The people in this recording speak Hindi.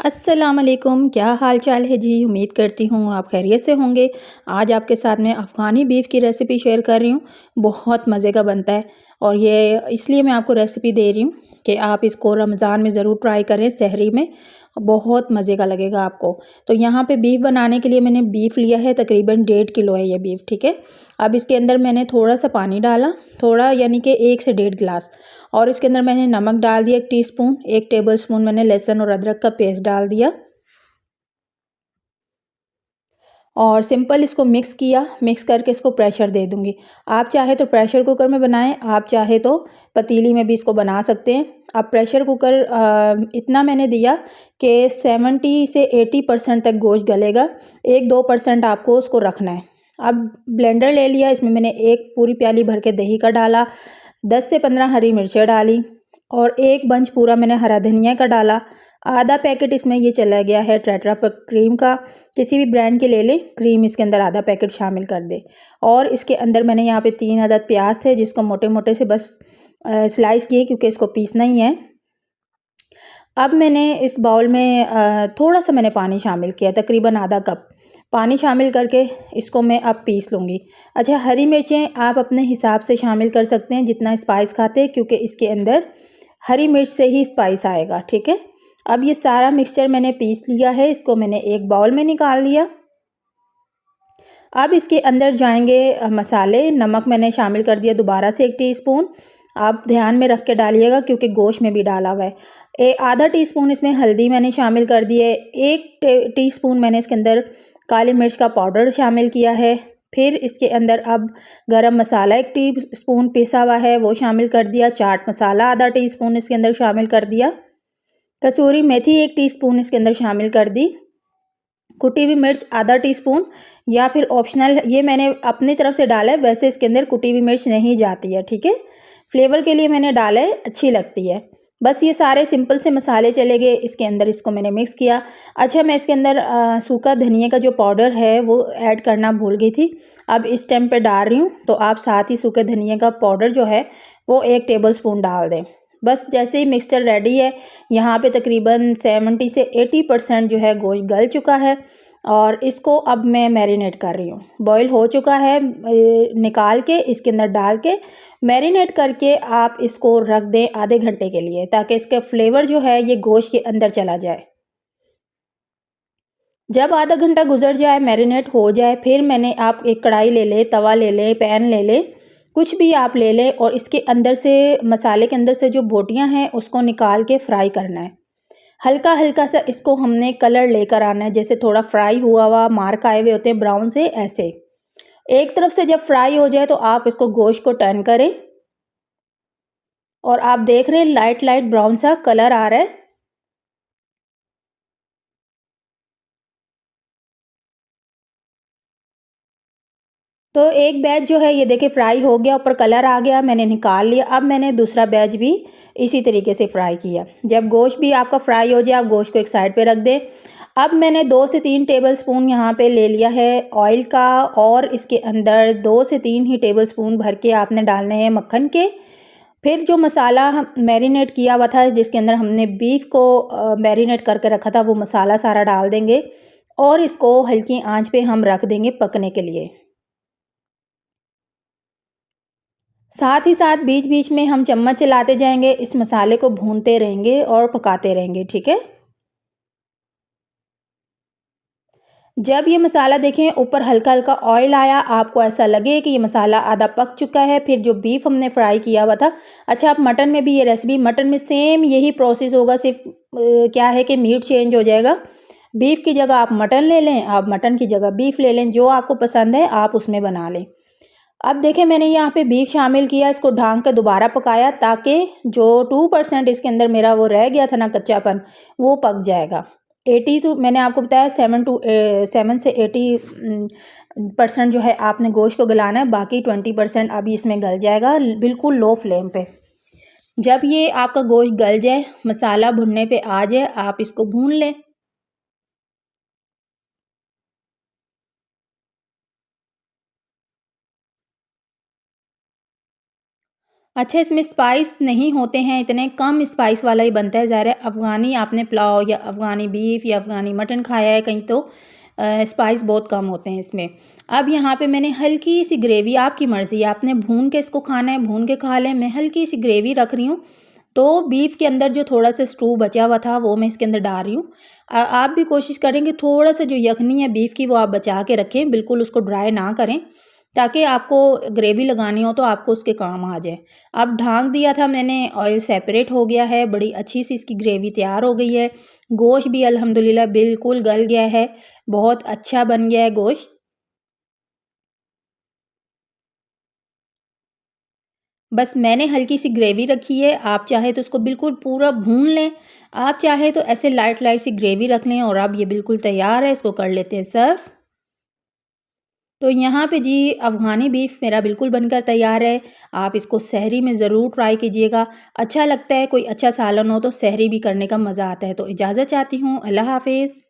अस्सलाम वालेकुम, क्या हाल चाल है जी। उम्मीद करती हूँ आप खैरियत से होंगे। आज आपके साथ मैं अफ़गानी बीफ की रेसिपी शेयर कर रही हूँ। बहुत मज़े का बनता है और ये इसलिए मैं आपको रेसिपी दे रही हूँ कि आप इसको रमज़ान में ज़रूर ट्राई करें सहरी में। बहुत मज़े का लगेगा आपको। तो यहाँ पे बीफ बनाने के लिए मैंने बीफ लिया है, तकरीबन 1.5 किलो है ये बीफ, ठीक है। अब इसके अंदर मैंने थोड़ा सा पानी डाला, थोड़ा यानी कि 1 से 1.5 गिलास, और इसके अंदर मैंने नमक डाल दिया 1 टीस्पून, 1 टेबलस्पून मैंने लहसुन और अदरक का पेस्ट डाल दिया और सिंपल इसको मिक्स किया। मिक्स करके इसको प्रेशर दे दूँगी। आप चाहे तो प्रेशर कुकर में बनाएँ, आप चाहे तो पतीली में भी इसको बना सकते हैं। अब प्रेशर कुकर इतना मैंने दिया कि 70 से 80% तक गोश्त गलेगा, 1-2% आपको उसको रखना है। अब ब्लेंडर ले लिया, इसमें मैंने 1 पूरी प्याली भर के दही का डाला, 10 से 15 हरी मिर्चें डाली और 1 बंच पूरा मैंने हरा धनिया का डाला। आधा पैकेट इसमें ये चला गया है टेट्रा पैक क्रीम का, किसी भी ब्रांड की ले लें, क्रीम इसके अंदर आधा पैकेट शामिल कर दें। और इसके अंदर मैंने यहाँ पे 3 अदद प्याज थे जिसको मोटे-मोटे से बस स्लाइस किए क्योंकि इसको पीसना ही है। अब मैंने इस बाउल में थोड़ा-सा मैंने पानी शामिल किया, तकरीबन आधा कप पानी शामिल करके इसको मैं अब पीस लूँगी। अच्छा, हरी मिर्चें आप अपने हिसाब से शामिल कर सकते हैं जितना स्पाइस खाते हैं, क्योंकि इसके अंदर हरी मिर्च से ही स्पाइस आएगा, ठीक है। अब ये सारा मिक्सचर मैंने पीस लिया है, इसको मैंने एक बाउल में निकाल लिया। अब इसके अंदर जाएँगे मसाले। नमक मैंने शामिल कर दिया दोबारा से 1 टीस्पून। आप ध्यान में रख के डालिएगा क्योंकि गोश्त में भी डाला हुआ है। आधा टीस्पून इसमें हल्दी मैंने शामिल कर दी है। 1 टीस्पून मैंने इसके अंदर काली मिर्च का पाउडर शामिल किया है। फिर इसके अंदर अब गरम मसाला 1 टीस्पून पिसा हुआ है वो शामिल कर दिया। चाट मसाला आधा टीस्पून इसके अंदर शामिल कर दिया। कसूरी मेथी 1 टीस्पून इसके अंदर शामिल कर दी। कुटी हुई मिर्च आधा टीस्पून, या फिर ऑप्शनल, ये मैंने अपनी तरफ से डाला है, वैसे इसके अंदर कुटी हुई मिर्च नहीं जाती है, ठीक है। फ्लेवर के लिए मैंने डाला है, अच्छी लगती है। बस ये सारे सिंपल से मसाले चले गए इसके अंदर, इसको मैंने मिक्स किया। अच्छा, मैं इसके अंदर सूखा धनिया का जो पाउडर है वो ऐड करना भूल गई थी। अब इस टाइम पे डाल रही हूँ, तो आप साथ ही सूखे धनिया का पाउडर जो है वो 1 टेबलस्पून डाल दें। बस जैसे ही मिक्सचर रेडी है, यहाँ पे तकरीबन 70 से 80% जो है गोश्त गल चुका है और इसको अब मैं मैरिनेट कर रही हूँ। बॉईल हो चुका है, निकाल के इसके अंदर डाल के मैरिनेट करके आप इसको रख दें आधे घंटे के लिए, ताकि इसका फ्लेवर जो है ये गोश्त के अंदर चला जाए। जब आधा घंटा गुजर जाए, मैरिनेट हो जाए, फिर मैंने आप एक कढ़ाई ले लें, तवा ले लें, पैन ले लें, कुछ भी आप ले लें, और इसके अंदर से मसाले के अंदर से जो बोटियां हैं उसको निकाल के फ्राई करना है। हल्का हल्का सा इसको हमने कलर लेकर आना है, जैसे थोड़ा फ्राई हुआ हुआ मार्क आए हुए होते हैं ब्राउन से, ऐसे। एक तरफ से जब फ्राई हो जाए तो आप इसको गोश्त को टर्न करें और आप देख रहे हैं लाइट लाइट ब्राउन सा कलर आ रहा है। तो एक बैच जो है ये देखिए फ्राई हो गया, ऊपर कलर आ गया, मैंने निकाल लिया। अब मैंने दूसरा बैच भी इसी तरीके से फ्राई किया। जब गोश्त भी आपका फ्राई हो जाए, आप गोश्त को एक साइड पे रख दें। अब मैंने 2 से 3 टेबलस्पून यहाँ पे ले लिया है ऑयल का, और इसके अंदर 2 से 3 ही टेबलस्पून भर के आपने डालने हैं मक्खन के। फिर जो मसाला हम मैरिनेट किया हुआ था, जिसके अंदर हमने बीफ को मैरिनेट करके रखा था, वो मसाला सारा डाल देंगे और इसको हल्की आंच पे हम रख देंगे पकने के लिए। साथ ही साथ बीच-बीच में हम चम्मच चलाते जाएँगे, इस मसाले को भूनते रहेंगे और पकाते रहेंगे, ठीक है? जब ये मसाला देखें ऊपर हल्का-हल्का ऑयल आया, आपको ऐसा लगे कि ये मसाला आधा पक चुका है, फिर जो बीफ हमने फ्राई किया हुआ था। अच्छा, आप मटन में भी ये रेसिपी, मटन में सेम यही प्रोसेस होगा, सिर्फ़ क्या है कि मीट चेंज हो जाएगा। बीफ की जगह आप मटन ले लें, आप मटन की जगह बीफ ले लें, जो आपको पसंद है आप उसमें बना लें। अब देखें, मैंने यहाँ पे बीफ शामिल किया, इसको ढाँक के दोबारा पकाया ताकि जो 2% इसके अंदर मेरा वो रह गया था ना कच्चापन, वो पक जाएगा। 80 तो मैंने आपको बताया, 7 से 80 परसेंट जो है आपने गोश्त को गलाना है, बाकी 20% अभी इसमें गल जाएगा बिल्कुल लो फ्लेम पे। जब ये आपका गोश्त गल जाए, मसाला भुनने पे आ जाए, आप इसको भून लें। अच्छा, इसमें स्पाइस नहीं होते हैं इतने, कम स्पाइस वाला ही बनता है। ज़ाहिर है अफ़गानी आपने पुलाव या अफ़गानी बीफ या अफ़गानी मटन खाया है कहीं तो स्पाइस बहुत कम होते हैं इसमें। अब यहाँ पे मैंने हल्की-सी ग्रेवी, आपकी मर्ज़ी है, आपने भून के इसको खाना है भून के खा लें, मैं हल्की-सी ग्रेवी रख रही हूँ। तो बीफ के अंदर जो थोड़ा-सा स्टू बचा हुआ था वो मैं इसके अंदर डाल रही हूँ। आप भी कोशिश करें कि थोड़ा-सा जो यखनी है बीफ की वो आप बचा के रखें, बिल्कुल उसको ड्राई ना करें, ताकि आपको ग्रेवी लगानी हो तो आपको उसके काम आ जाए। अब ढाँक दिया था मैंने, ऑयल सेपरेट हो गया है, बड़ी अच्छी-सी इसकी ग्रेवी तैयार हो गई है। गोश्त भी अल्हम्दुलिल्लाह बिल्कुल गल गया है, बहुत अच्छा बन गया है गोश्त। बस मैंने हल्की-सी ग्रेवी रखी है, आप चाहें तो उसको बिल्कुल पूरा भून लें, आप चाहें तो ऐसे लाइट-लाइट सी ग्रेवी रख लें और अब ये बिल्कुल तैयार है, इसको कर लेते हैं सर्व। तो यहाँ पे जी अफ़गानी बीफ मेरा बिल्कुल बनकर तैयार है। आप इसको सहरी में ज़रूर ट्राई कीजिएगा। अच्छा लगता है, कोई अच्छा सालन हो तो सहरी भी करने का मज़ा आता है। तो इजाज़त चाहती हूँ। अल्लाह हाफ़िज़।